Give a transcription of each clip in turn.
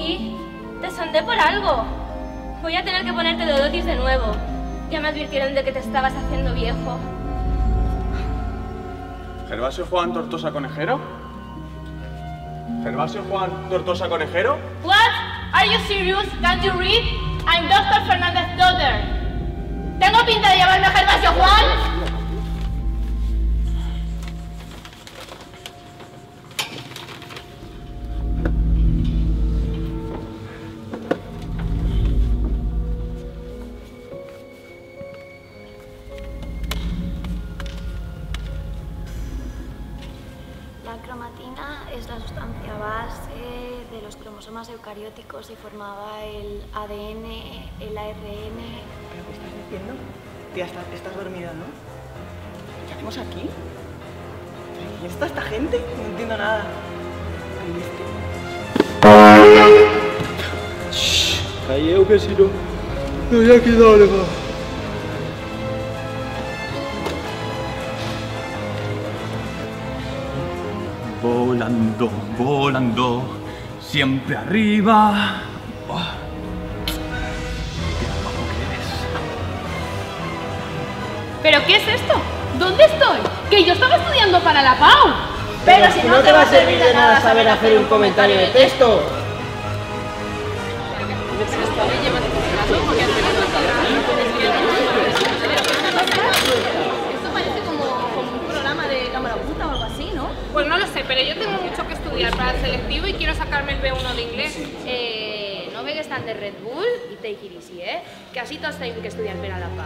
Sí, te sondé por algo. Voy a tener que ponerte de dotis de nuevo. Ya me advirtieron de que te estabas haciendo viejo. ¿Gervasio Juan Tortosa Conejero? ¿Gervasio Juan Tortosa Conejero? What? Are you serious? Can't you read? I'm Dr. Fernández's daughter. ¿Tengo pinta de llamarme Gervasio Juan? Es la sustancia base de los cromosomas eucarióticos y formaba el ADN, el ARN... ¿Pero qué estás diciendo? Tía, estás dormida, ¿no? ¿Qué hacemos aquí? ¿Y está esta gente? No entiendo nada. Shh, calleu que si no, me había quedado algo. Volando, volando, siempre arriba. Oh. Qué guapo que eres. ¿Pero qué es esto? ¿Dónde estoy? Que yo estaba estudiando para la PAU. Pero si no te va a servir de nada saber hacer un comentario de texto. Esto parece como un programa de cámara oculta o algo así, ¿no? Pues no lo sé, pero yo tengo mucho que estudiar para el selectivo y quiero sacarme el B1 de inglés. No ve que están de Red Bull y take it easy, que así todos tienen que estudiar para la PAU.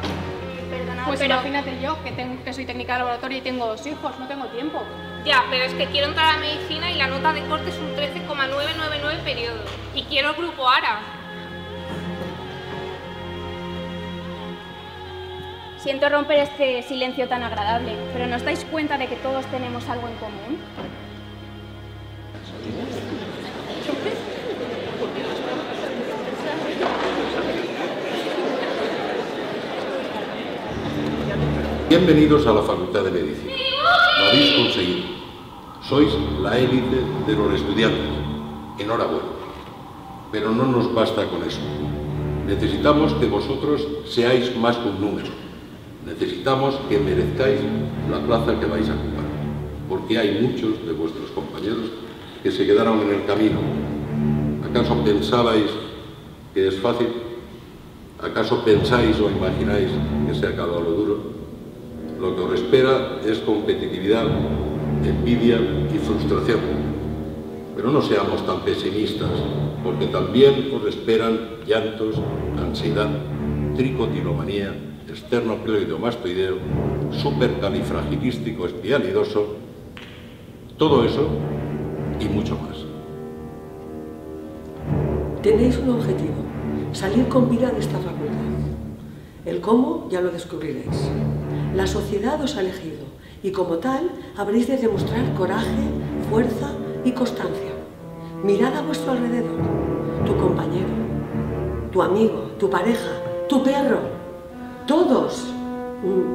Perdona, pues pero imagínate yo, que soy técnica de laboratorio y tengo 2 hijos, no tengo tiempo. Ya, pero es que quiero entrar a medicina y la nota de corte es un 13,999 periodo. Y quiero el grupo ARA. Siento romper este silencio tan agradable, pero ¿no os dais cuenta de que todos tenemos algo en común? Bienvenidos a la Facultad de Medicina. Lo habéis conseguido. Sois la élite de los estudiantes. Enhorabuena. Pero no nos basta con eso. Necesitamos que vosotros seáis más que un número. Necesitamos que merezcáis la plaza que vais a ocupar. Porque hay muchos de vuestros compañeros que se quedaron en el camino. ¿Acaso pensabais que es fácil? ¿Acaso pensáis o imagináis que se ha acabado lo duro? Lo que os espera es competitividad, envidia y frustración. Pero no seamos tan pesimistas, porque también os esperan llantos, ansiedad, tricotilomanía, esternocleidomastoideo, supercalifragilístico espialidoso, todo eso y mucho más. Tenéis un objetivo, salir con vida de esta facultad. El cómo ya lo descubriréis. La sociedad os ha elegido y como tal habréis de demostrar coraje, fuerza y constancia. Mirad a vuestro alrededor, tu compañero, tu amigo, tu pareja, tu perro. Todos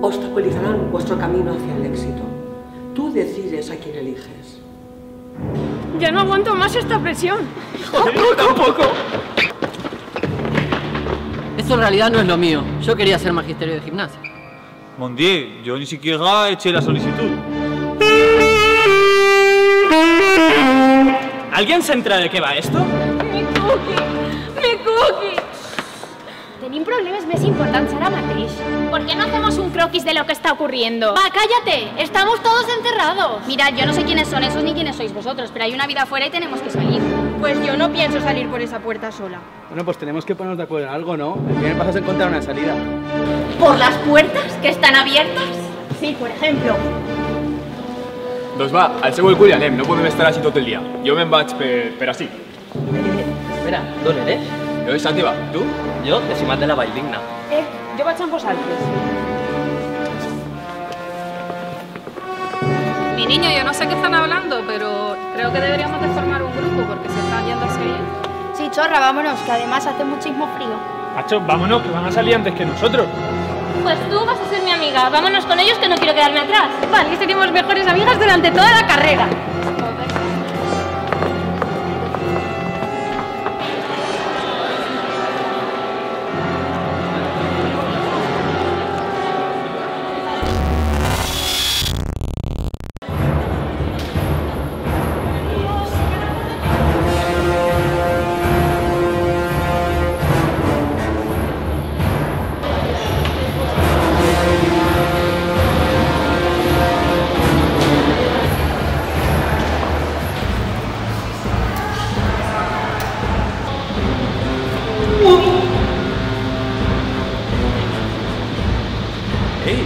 obstaculizarán vuestro camino hacia el éxito. Tú decides a quién eliges. Ya no aguanto más esta presión. ¡Yo tampoco! Esto en realidad no es lo mío. Yo quería hacer magisterio de gimnasia. Mon Dieu, yo ni siquiera eché la solicitud. ¿Alguien se entera de qué va esto? Mi cookie! Mi cookie! Tenim problemes més importants ara mateix. ¿Por qué no hacemos un croquis de lo que está ocurriendo? ¡Va, cállate! ¡Estamos todos encerrados! Mirad, yo no sé quiénes son esos ni quiénes sois vosotros, pero hay una vida afuera y tenemos que salir. Pues yo no pienso salir por esa puerta sola. Bueno, pues tenemos que ponernos de acuerdo en algo, ¿no? El primer paso es encontrar una salida. ¿Por las puertas que están abiertas? Sí, por ejemplo. Doncs va, al seu el cul i anem, no podem estar així tot el dia. Jo me'n vaig per ací. Espera, d'on eres? Jo de Xàtiva, tu? Jo de Simat de la Valldigna. Jo vaig amb vosaltres. Mi niño, yo no sé qué están hablando, pero creo que deberíamos de formar un grupo porque se están yendo a seguir. Sí, chorra, vámonos, que además hace muchísimo frío. Macho, vámonos, que van a salir antes que nosotros. Pues tú vas a ser mi amiga. Vámonos con ellos que no quiero quedarme atrás. Vale, seremos mejores amigas durante toda la carrera. Hey.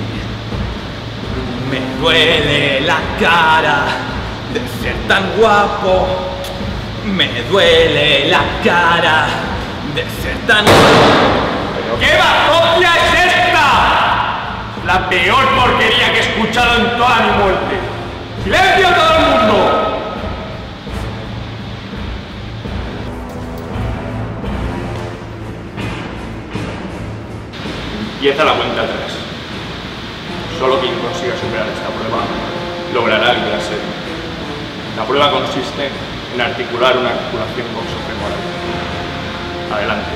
Me duele la cara de ser tan guapo. Me duele la cara de ser tan guapo. ¿Qué bazofia es esta? La peor porquería que he escuchado en toda mi muerte. ¡Silencio todo el mundo! Empieza la cuenta atrás. Solo quien consiga superar esta prueba logrará librarse. La prueba consiste en articular una articulación coxofemoral. Adelante.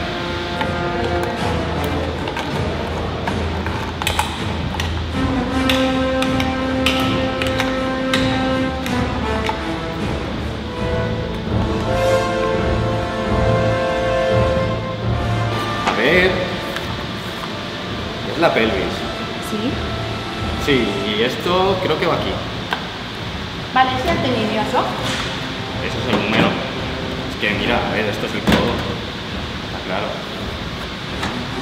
A ver... Es la pelvis. ¿Sí? Sí, y esto creo que va aquí. Vale, ¿sí has tenido eso? Eso es el número. Es que mira, a ver, esto es el codo. Está claro.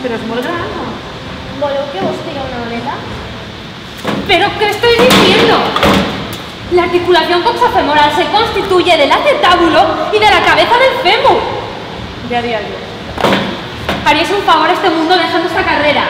Pero es muy raro. ¿Voleu que vos diga una boleta? ¿Pero qué estoy diciendo? La articulación coxofemoral se constituye del acetábulo y de la cabeza del fémur. Ya haría yo. Haríais un favor a este mundo dejando esta carrera.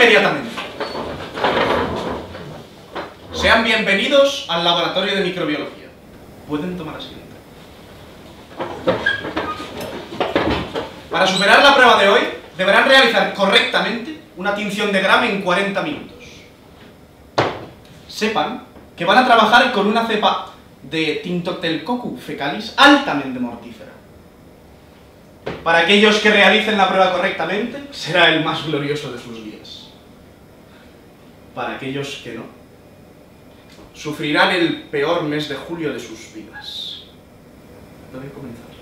inmediatamente. Sean bienvenidos al laboratorio de microbiología. Pueden tomar asiento. Para superar la prueba de hoy, deberán realizar correctamente una tinción de Gram en 40 minutos. Sepan que van a trabajar con una cepa de Tintococcus fecalis altamente mortífera. Para aquellos que realicen la prueba correctamente, será el más glorioso de sus días. Para aquellos que no, sufrirán el peor mes de julio de sus vidas. Debe comenzar.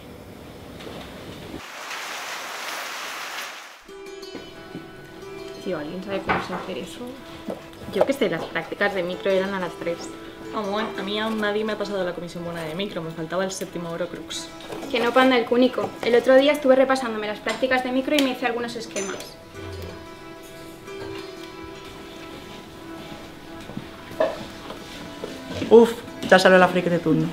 Tío, ¿alguien sabe cómo se hace eso? Yo que sé, las prácticas de micro eran a las 3. Vamos, a mí aún nadie me ha pasado la comisión buena de micro, me faltaba el 7º Horcrux. Que no, panda, el cúnico. El otro día estuve repasándome las prácticas de micro y me hice algunos esquemas. Uf, ya sale la friki de turno.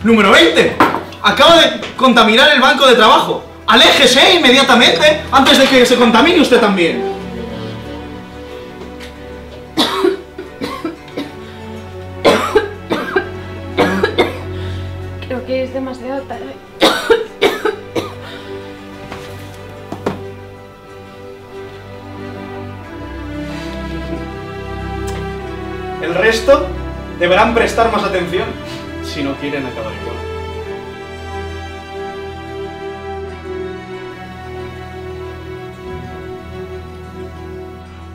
Número 20. Acaba de contaminar el banco de trabajo. Aléjese inmediatamente antes de que se contamine usted también. Creo que es demasiado tarde. El resto deberán prestar más atención si no quieren acabar igual.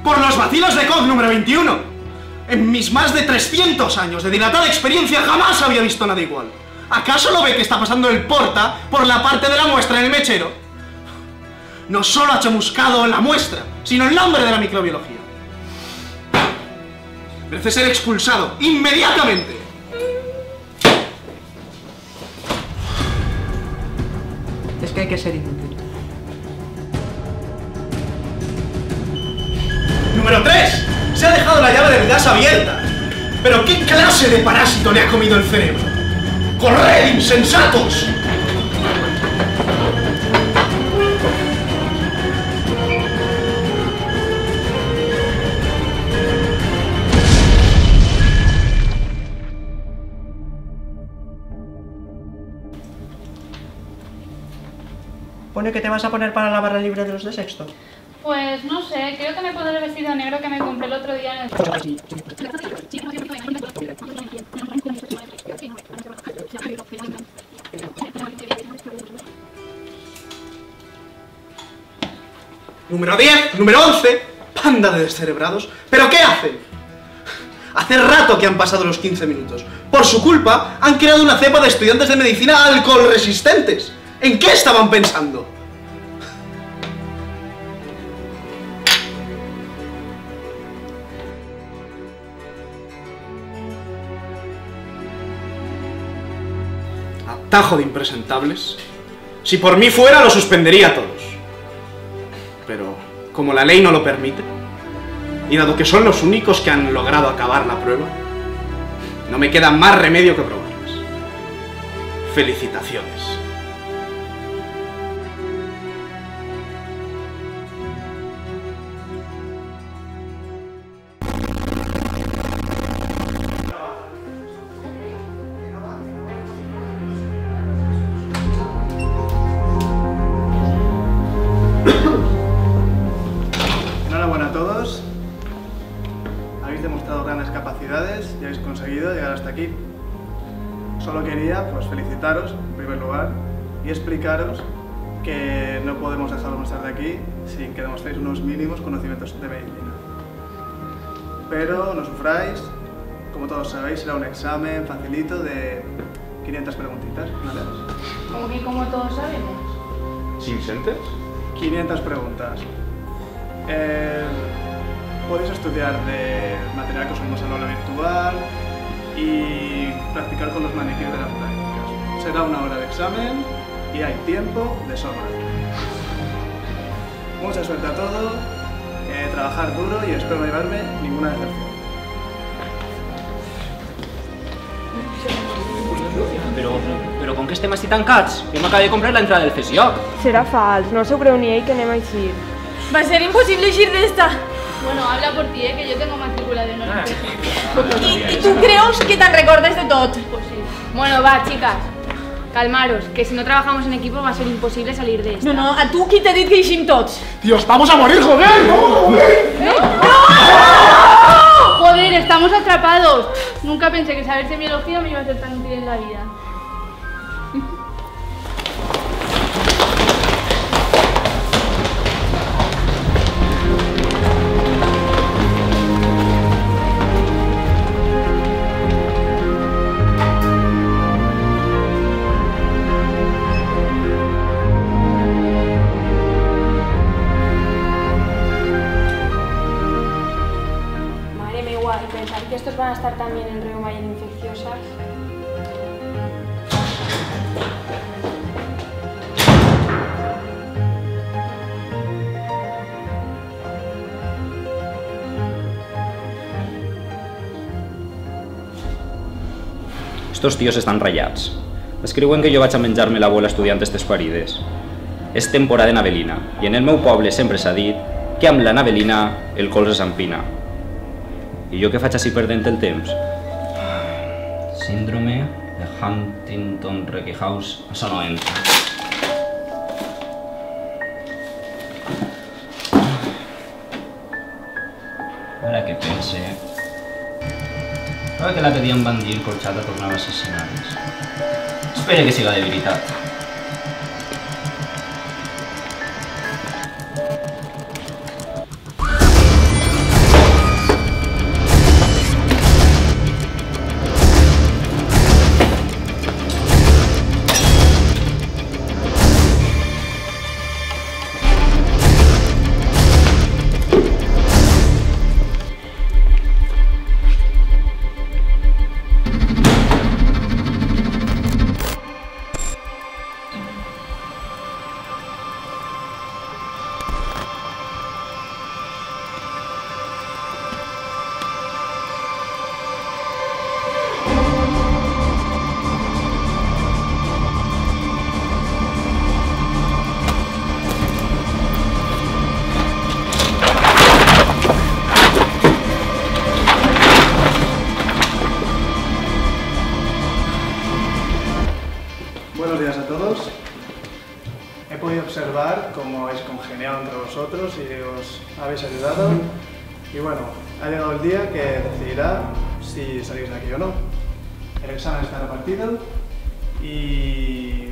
Por los vacilos de Koch número 21. En mis más de 300 años de dilatada experiencia jamás había visto nada igual. ¿Acaso lo ve que está pasando el porta por la parte de la muestra en el mechero? No solo ha chamuscado la muestra, sino el nombre de la microbiología. Merece ser expulsado inmediatamente. Es que hay que ser inútil. Número 3. Se ha dejado la llave del gas abierta. ¿Pero qué clase de parásito le ha comido el cerebro? ¡Corred, insensatos! Pone que te vas a poner para la barra libre de los de sexto. Pues no sé, creo que me pondré el vestido negro que me compré el otro día en el... Número 10, número 11, panda de descerebrados. ¿Pero qué hacen? Hace rato que han pasado los 15 minutos. Por su culpa, han creado una cepa de estudiantes de medicina alcohol resistentes. ¿En qué estaban pensando? Atajo de impresentables. Si por mí fuera, lo suspendería a todos. Pero, como la ley no lo permite, y dado que son los únicos que han logrado acabar la prueba, no me queda más remedio que probarlas. Felicitaciones. Enhorabuena a todos. Habéis demostrado grandes capacidades y habéis conseguido llegar hasta aquí. Solo quería felicitaros en primer lugar y explicaros que no podemos dejaros más tarde aquí sin que demostréis unos mínimos conocimientos de medicina. Pero no sufráis, como todos sabéis, será un examen facilito de 500 preguntitas. ¿Vale? Como que como todos sabemos. ¿Sin sentes? 500 preguntas. Podéis estudiar de material que os vamos a la aula virtual y practicar con los maniquíes de las prácticas. Será una hora de examen y hay tiempo de sobra. Mucha suerte a todos. trabajar duro y espero no llevarme ninguna decepción. Però com que estem així tancats? Jo m'acabo de comprar la entrada del CSIOC. Serà fals, no s'ho creu ni ell que anem a eixir. Va a ser imposible eixir d'esta. Bueno, habla por ti, que yo tengo matrícula de honor. ¿Y tú crees que te recordes de tot? Pues sí. Bueno, va, chicas. Calmaros, que si no trabajamos en equipo va a ser imposible salir de esta. No, a tu qui t'ha dit que eixim tots? ¡Dios, vamos a morir, joder! ¡Vamos a morir! Joder, estamos atrapados. Nunca pensé que saber semiología me iba a ser tan útil en la vida. ¿Y estos van a estar también en reuma y en infecciosas? Estos tíos estan ratllats. Es creuen que jo vaig a menjar-me l'abuela estudiant estes parides. És temporada de navelina, i en el meu poble sempre s'ha dit que amb la navelina el colze s'empina. I jo què faig així perdent el temps? Síndrome de Huntington-Reckehouse. Això no entra. Ara que pense... Ara que l'altre dia em van dir que Orxata tornava a assassinades. Espero que siga de veritat. Buenos días a todos. He podido observar cómo habéis congeniado entre vosotros y os habéis ayudado. Y bueno, ha llegado el día que decidirá si salís de aquí o no. El examen está repartido y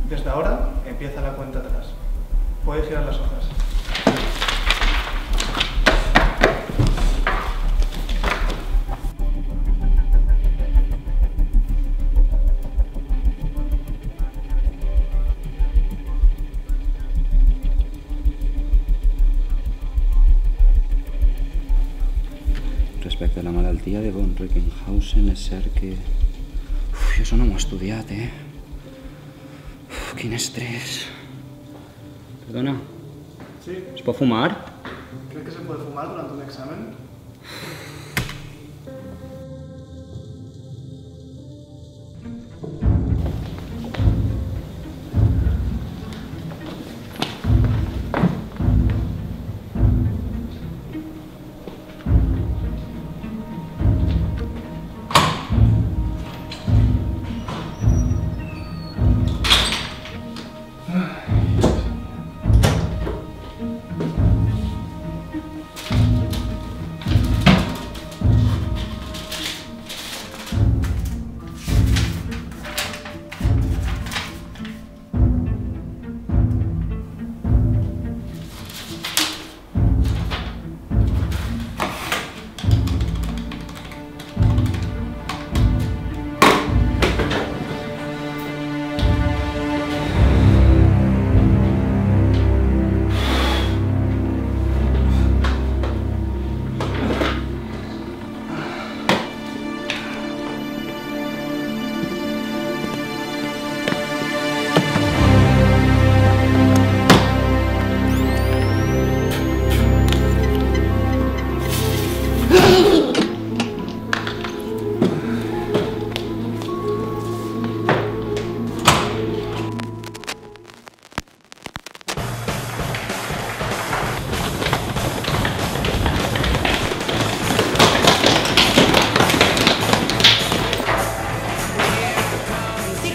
desde ahora empieza la cuenta atrás. Podéis girar las hojas. Respecte a la malaltia de von Recklinghausen, és cert que... Uf, jo això no m'ho he estudiat, Uf, quin estrès. Perdona. Sí. ¿Es pot fumar? ¿Crees que se puede fumar durante un examen?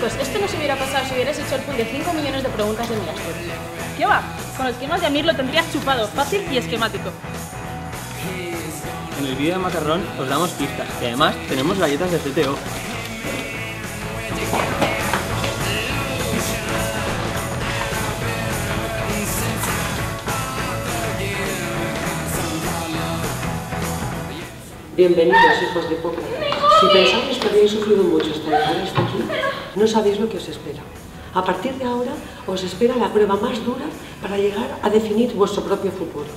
chicos, esto no se hubiera pasado si hubieras hecho el pool de 5 millones de preguntas de Mirasol. ¿Qué va? Con los esquemas de Amir lo tendrías chupado, fácil y esquemático. En el vídeo de Macarrón os damos pistas y además tenemos galletas de CTO. Bienvenidos, hijos de poca. Si pensáis que habéis sufrido mucho hasta llegar hasta aquí, no sabéis lo que os espera. A partir de ahora os espera la prueba más dura para llegar a definir vuestro propio futuro.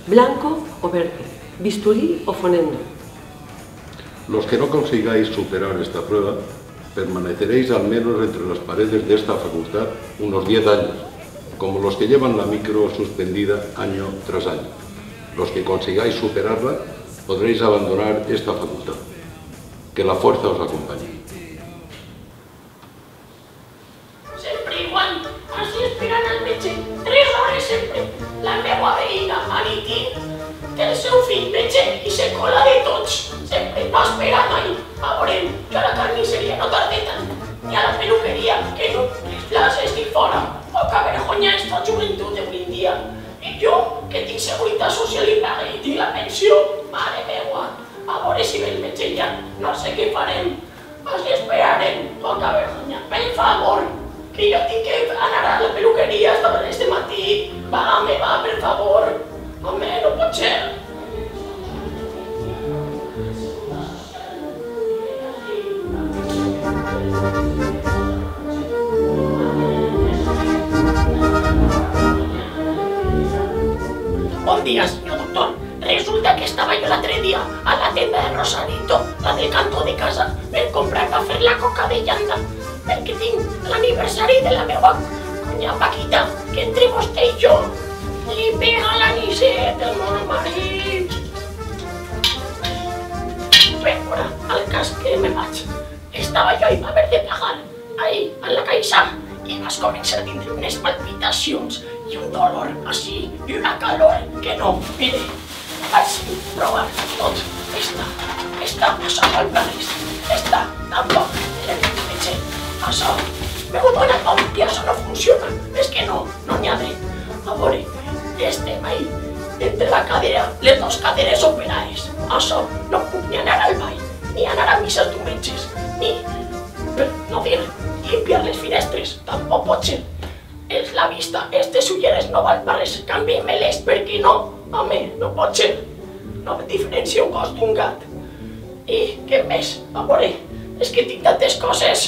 Blanco o verde, bisturí o fonendo. Los que no consigáis superar esta prueba, permaneceréis al menos entre las paredes de esta facultad unos 10 años, como los que llevan la micro suspendida año tras año. Los que consigáis superarla, podréis abandonar esta facultad. Que la fuerza os acompañe. Sempre igual, así esperan al metge. 3 hores sempre. La meua veïna, Anití, té el seu fill metge i se cola de tots. Sempre no esperant ahí. A veure, que a la carnisseria no tarde tant. Ni a la peluqueria, que no, les places ni fora. Poca vergonya esta joventut d'avui en dia. I jo, que tinc seguretat social i paga i tinc la pensió, mare meua. A veure si ve el metge ja, no sé què farem. Així esperarem, poca vergonya. Per favor, que jo tinc que anar a la peluqueria este matí. Va, me va, per favor. Home, no pot ser. Bon dia, senyor doctor. Resulta que estava jo l'altre dia a la tenda de Rosarito, la del cantó de casa, per comprar per fer la coca de llanta, perquè tinc l'aniversari de la meva conya Paquita, que entre vostè i jo li pega l'anisset del mon marit. Veure, al cas que me vaig. Estava jo i m'haver de pagar, ahí, a la caixa, i vas començar a tindre unes palpitacions i un dolor així, i una calor que no, mire, així, provar tot. Esta, això no el paguis. Esta, tampoc, metge, això, m'ho dona tot i això no funciona. És que no n'hi ha dret. A veure, estem ahí, entre la cadera, les 2 caderes operades. Això, no puc ni anar al ball, ni anar a misses diumenges, ni, no dir, limpiar les finestres, tampoc pot ser. És la vista, estes ulleres no val per res, canviem-me-les, perquè no, home, no pot ser. No diferencia un gos d'un gat. I què més? A veure, és que tinc tantes coses.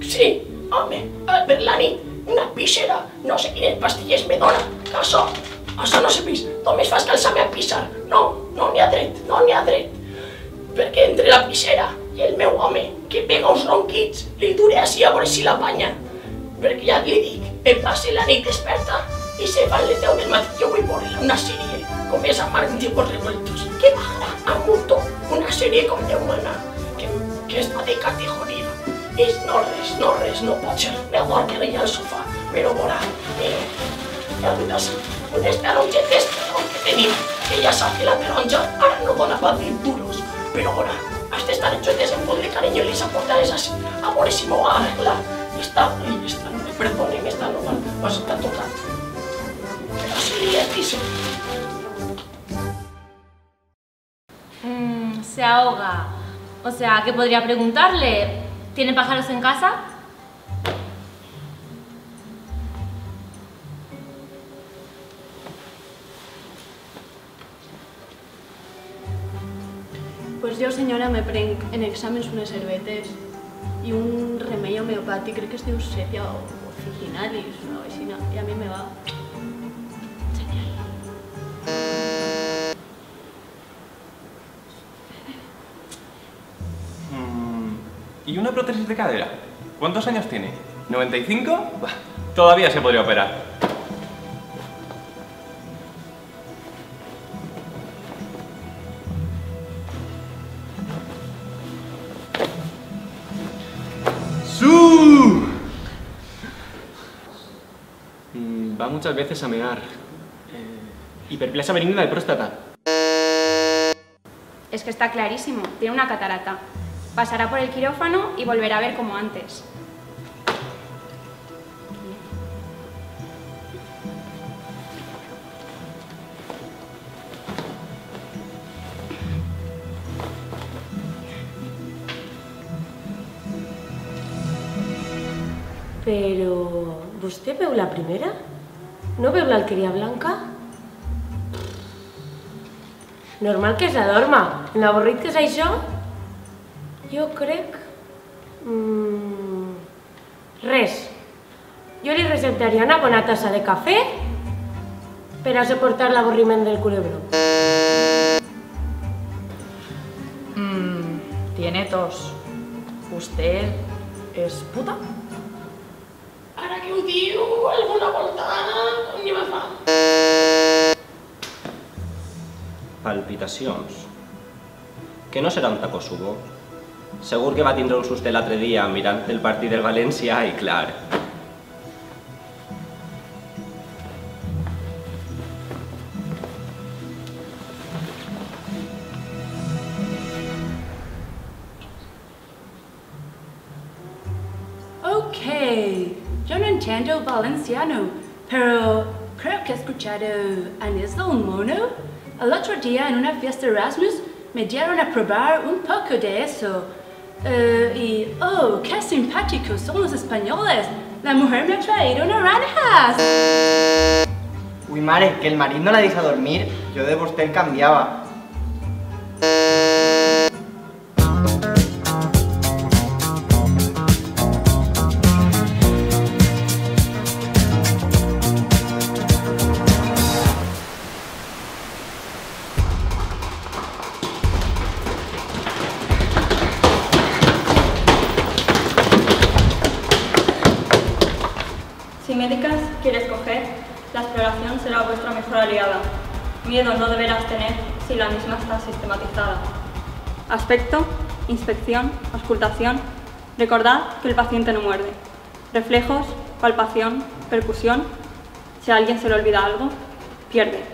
Sí, home, per la nit, una pixera, no sé quines pastilles me dona. Això no s'ha vist, només fas calçar-me a pixar. No n'hi ha dret, no n'hi ha dret. Perquè entre la pixera i el meu home, que pega uns ronquits, li duré així a veure si l'apanya. Perquè ja li dic, em passe la nit desperta i se van les 10 del matí, jo vull veure una sèrie com és Amar en tiempos revueltos. Que bajarà a mucho una sèrie com Déu mana, que està de categoria. És no res, no pot ser. Mejor que allà al sofà, però veurà, ja dues, unes tarongetes que tenim, que ja sap que la taronja ara no dona pa 20 duros, però veurà, aquestes tarongetes em podré carinyo i les aportaré així, a veure si m'ho arregla. Perdone, esta no va estar tocant. Però sí, divertíssim. Se ahoga. O sea, ¿qué podría preguntarle? ¿Tiene pájaros en casa? Pues yo, señora, me prenc en exàmens unes herbetes y un remei homeopàtic, crec que es diu sepia o officinalis, una vecina, y a mí me va. ¿Y una prótesis de cadera? ¿Cuántos años tiene? ¿95? Bah, todavía se podría operar. ¡Su! Va muchas veces a mear. Hiperplasia benigna de próstata. Es que está clarísimo, tiene una catarata. Pasará por el quirófano y volverá a ver como antes. Però... vostè veu la primera? No veu l'alqueria blanca? Normal que s'adorma. En l'avorrit que és això? Jo crec... res. Jo li receptaria una bona tassa de cafè per a soportar l'avorriment del culebró. Tiene tos. ¿Usted es puta? Ara que ho diu, alguna volta ni me fa. Palpitacions. Que no serà un tacosubo? Segur que va tindre un susto l'altre dia mirant el partit del València i clar... Ok, yo no entiendo valenciano, pero creo que he escuchado Anís del Mono. El otro día en una fiesta Erasmus me dieron a probar un poco de eso. ¡Oh, qué simpáticos son los españoles! La mujer me ha traído naranjas. Uy, mare, que el marit no la deixa dormir. Jo de vostè el canviava. Si médicas quieres coger, la exploración será vuestra mejor aliada. Miedo no deberás tener si la misma está sistematizada. Aspecto, inspección, auscultación. Recordad que el paciente no muerde. Reflejos, palpación, percusión. Si a alguien se le olvida algo, pierde.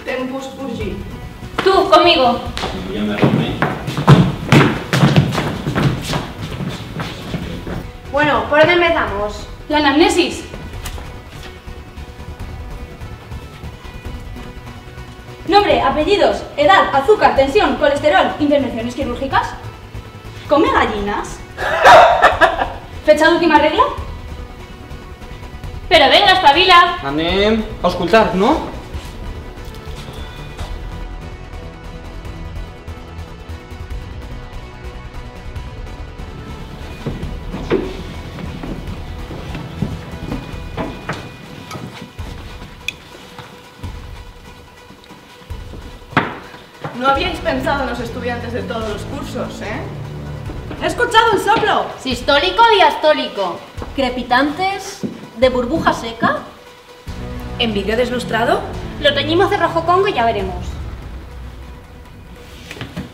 Tempus fugit. Tú, conmigo. Bueno, ¿por dónde empezamos? La anamnesis. Nombre, apellidos, edad, azúcar, tensión, colesterol, intervenciones quirúrgicas. ¿Come gallinas? ¿Fecha de última regla? Pero venga, espabila. Anem a auscultar, no? No habíais pensado en los estudiantes de todos los cursos, ¿eh? ¡He escuchado un soplo! Sistólico o diastólico. Crepitantes de burbuja seca. ¿En vidrio deslustrado? Lo teñimos de rojo congo y ya veremos.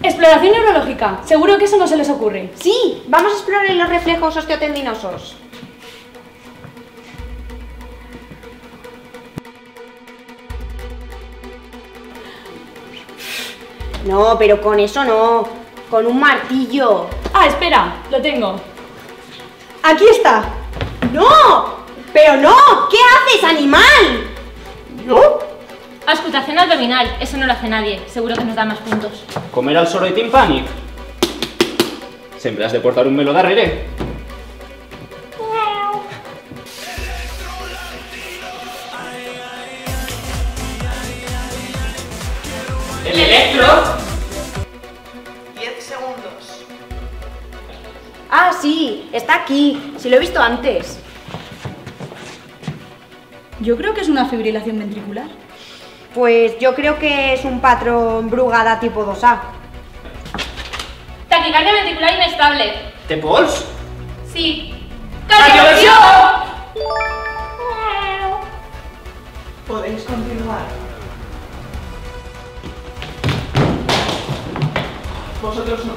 Exploración neurológica. Seguro que eso no se les ocurre. Sí, vamos a explorar los reflejos osteotendinosos. No, pero con eso no. Con un martillo. Ah, espera, lo tengo. ¡Aquí está! ¡No! ¡Pero no! ¿Qué haces, animal? ¿Yo? Auscultación abdominal. Eso no lo hace nadie. Seguro que nos da más puntos. Comer al soroll timpànic. Sempre has de portar un meló darrere. El electro. 10 segundos. Ah, sí, está aquí. Sí lo he visto antes. Yo creo que es una fibrilación ventricular. Pues yo creo que es un patrón Brugada tipo 2A. Taquicardia ventricular inestable. Té pols? Sí. ¡Cardioversión! Podéis continuar. Vosotros no.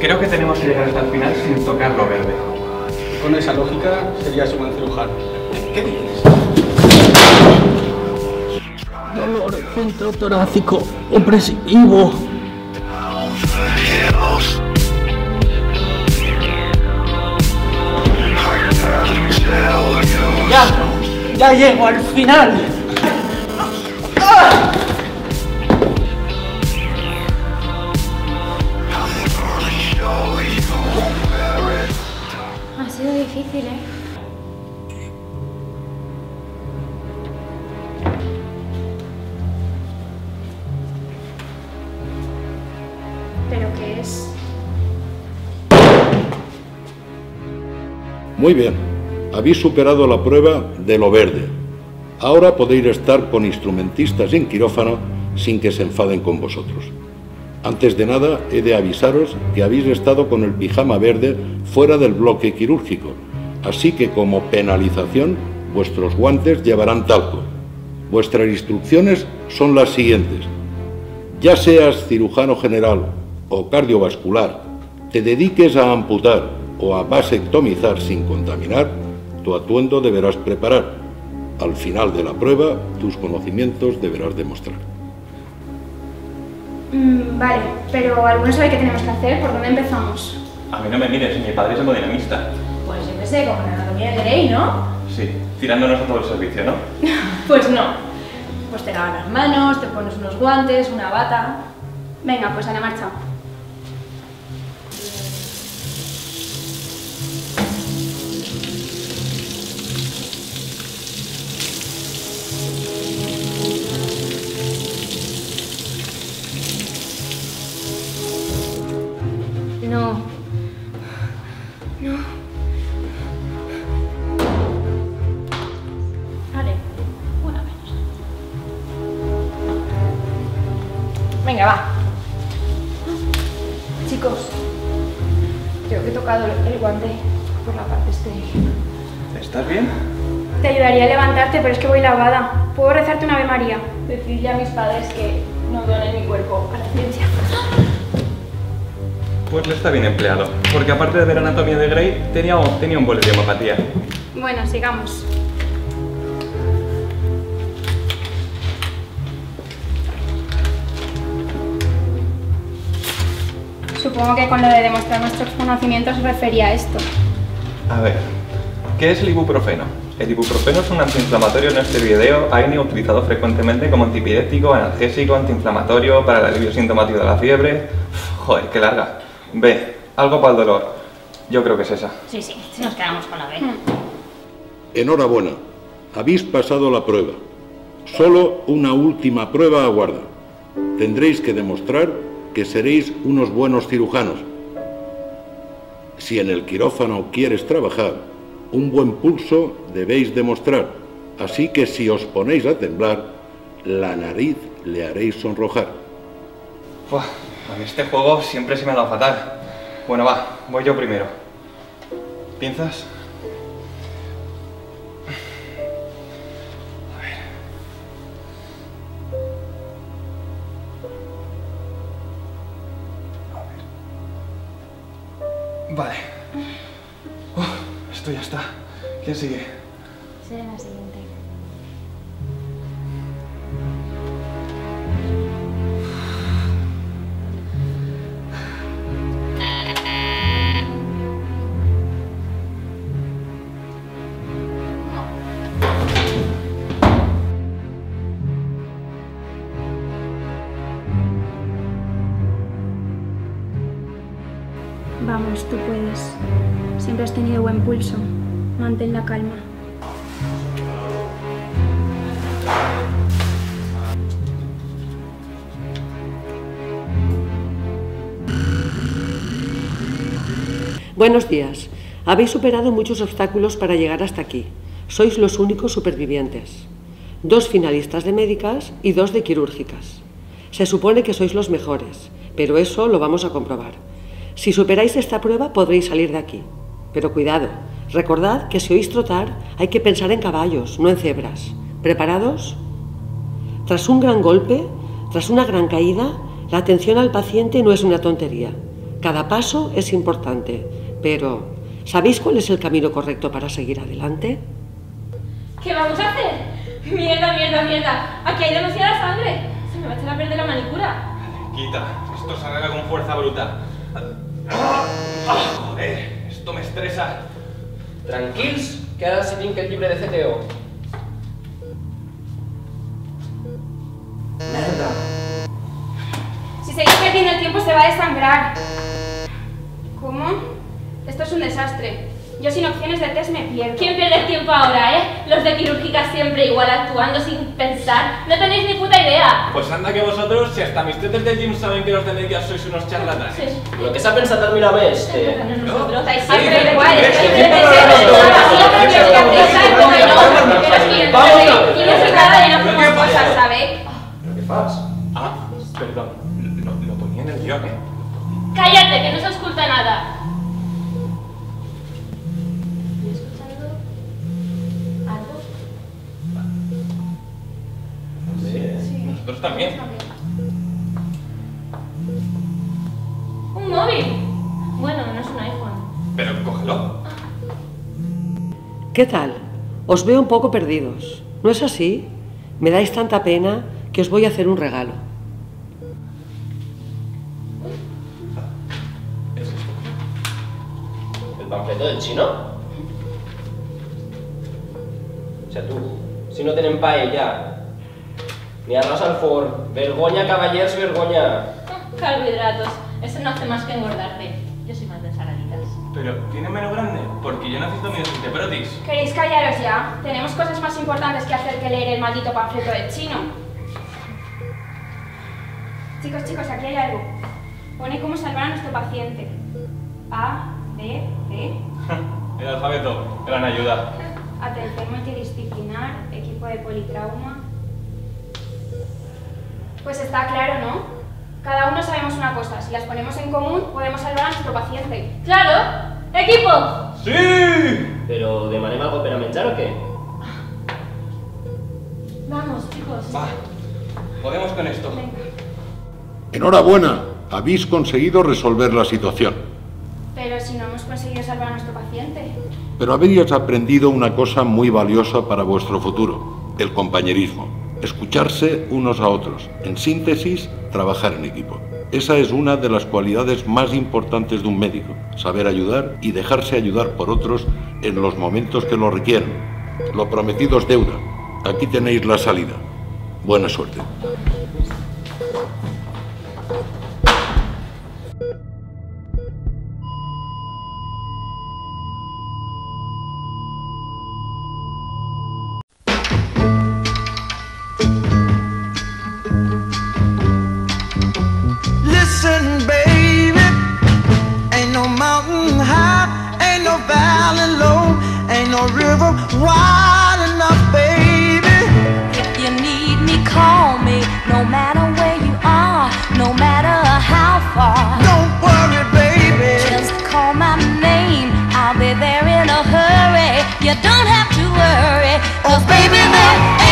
Creo que tenemos que llegar hasta el final sin tocar lo verde. Con esa lógica serías un buen cirujano. ¿Qué dices? Dolor ventrotorácico opresivo. ¡Ya llego al final! Ha sido difícil, ¿eh? ¿Pero qué es? Muy bien, habéis superado la prueba de lo verde. Ahora podéis estar con instrumentistas en quirófano sin que se enfaden con vosotros. Antes de nada, he de avisaros que habéis estado con el pijama verde fuera del bloque quirúrgico, así que como penalización, vuestros guantes llevarán talco. Vuestras instrucciones son las siguientes. Ya seas cirujano general o cardiovascular, te dediques a amputar o a vasectomizar sin contaminar, tu atuendo deberás preparar. Al final de la prueba, tus conocimientos deberás demostrar. Vale, pero ¿alguno sabe qué tenemos que hacer? ¿Por dónde empezamos? A mí no me mires, mi padre es hemodinamista. Pues yo qué sé, como en anatomía de Grey, ¿no? Sí, tirándonos a todo el servicio, ¿no? Pues no. Pues te lavas las manos, te pones unos guantes, una bata... Venga, pues a la marcha. No. No. Vale, una menos. Venga, va. Chicos, creo que he tocado el guante por la parte estéril. ¿Estás bien? Te ayudaría a levantarte, pero es que voy lavada. ¿Puedo rezarte una Ave María? Decidle a mis padres que no donen mi cuerpo a la ciencia. Pues le está bien empleado, porque aparte de ver anatomía de Grey, tenía un boli de hemopatía. Bueno, sigamos. Supongo que con lo de demostrar nuestros conocimientos se refería a esto. A ver, ¿qué es el ibuprofeno? El ibuprofeno es un antiinflamatorio no esteroideo AINE utilizado frecuentemente como antipirético, analgésico, antiinflamatorio, para el alivio sintomático de la fiebre. Joder, qué larga. B, algo para el dolor. Yo creo que es esa. Sí, sí, nos quedamos con la B. Enhorabuena, habéis pasado la prueba. Solo una última prueba aguarda. Tendréis que demostrar que seréis unos buenos cirujanos. Si en el quirófano quieres trabajar, un buen pulso debéis demostrar. Así que si os ponéis a temblar, la nariz le haréis sonrojar. Buah, a mí este juego siempre se me ha dado fatal. Bueno, va, voy yo primero. ¿Pinzas? A ver. Vale. Esto ya está. ¿Quién sigue? Será la siguiente. Vamos, tú puedes. Siempre has tenido buen pulso. Mantén la calma. Buenos días. Habéis superado muchos obstáculos para llegar hasta aquí. Sois los únicos supervivientes. 2 finalistas de médicas y 2 de quirúrgicas. Se supone que sois los mejores, pero eso lo vamos a comprobar. Si superáis esta prueba podréis salir de aquí. Pero cuidado, recordad que si oís trotar hay que pensar en caballos, no en cebras. ¿Preparados? Tras un gran golpe, tras una gran caída, la atención al paciente no es una tontería. Cada paso es importante, pero ¿sabéis cuál es el camino correcto para seguir adelante? ¿Qué vamos a hacer? Mierda, mierda, mierda. Aquí hay demasiada sangre. Se me va a echar a perder la manicura. Quita, esto se arregla con fuerza bruta. Joder, esto me estresa. Tranquils, que ara sí tinc el llibre de CTO. Merda. Si seguís perdiendo el tiempo se va a desangrar. ¿Cómo? Esto es un desastre. Yo sin opciones de test me pierdo. ¿Quién pierde el tiempo ahora, Los de quirúrgica siempre igual actuando sin pensar. No tenéis ni puta idea. Pues anda que vosotros, si hasta mis tetes del gym saben que los de médicas sois unos charlatanes. Sí. Lo que s'ha pensat el mira més, Nosotros. ¿Qué fas? Ah, perdón. Lo ponía en el guión, Cállate, que no se escucha nada. Nosotros también. Un móvil. Bueno, no es un iPhone. Pero cógelo. ¿Qué tal? Os veo un poco perdidos. ¿No es así? Me dais tanta pena que os voy a hacer un regalo. El panfleto del xino? O sea, tu, si no tenen paella, ni arròs al forn, vergonya, cavallers, vergonya. Carbohidratos. Eso no hace más que engordarte. Yo soy más de ensaladitas. Pero tiene menú grande, porque yo necesito mi dosis de protis. ¿Queréis callaros ya? Tenemos cosas más importantes que hacer que leer el maldito panfleto del chino. Chicos, aquí hay algo. Pone cómo salvar a nuestro paciente. A, B, C. El alfabeto, gran ayuda. Atención multidisciplinar, equipo de politrauma. Pues está claro, ¿no? Cada uno sabemos una cosa. Si las ponemos en común, podemos salvar a nuestro paciente. ¡Claro! ¡Equipo! ¡Sí! Però demanem algo per a menjar o què? Vamos, chicos. Va, podemos con esto. Enhorabuena, habéis conseguido resolver la situación. Pero si no hemos conseguido salvar a nuestro paciente. Pero habéis aprendido una cosa muy valiosa para vuestro futuro, el compañerismo. Escucharse unos a otros. En síntesis, trabajar en equipo. Esa es una de las cualidades más importantes de un médico. Saber ayudar y dejarse ayudar por otros en los momentos que lo requieran. Lo prometido es deuda. Aquí tenéis la salida. Buena suerte. Listen, baby, ain't no mountain high, ain't no valley low, ain't no river wide enough, baby. If you need me, call me, no matter where you are, no matter how far. Don't worry, baby, just call my name, I'll be there in a hurry. You don't have to worry, 'cause baby, there